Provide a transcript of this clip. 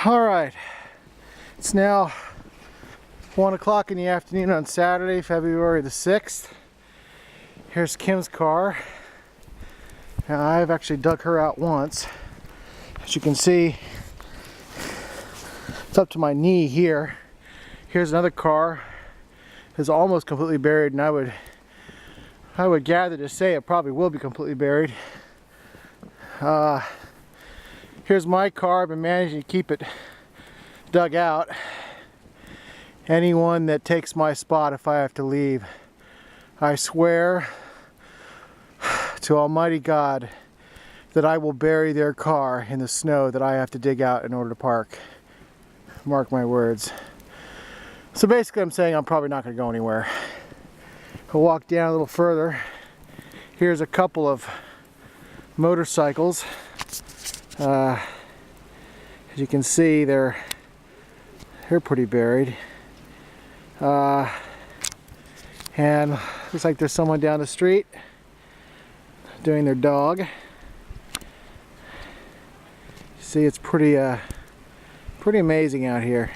Alright, it's now 1 o'clock in the afternoon on Saturday, February the 6th. Here's Kim's car. Now, I've actually dug her out once. As you can see, it's up to my knee here. Here's another car. It's almost completely buried, and I would gather to say it probably will be completely buried. Here's my car. I've been managing to keep it dug out. Anyone that takes my spot if I have to leave, I swear to Almighty God that I will bury their car in the snow that I have to dig out in order to park. Mark my words. So basically I'm saying I'm probably not going to go anywhere. I'll walk down a little further. Here's a couple of motorcycles. As you can see, they're pretty buried. And looks like there's someone down the street doing their dog. See, it's pretty amazing out here.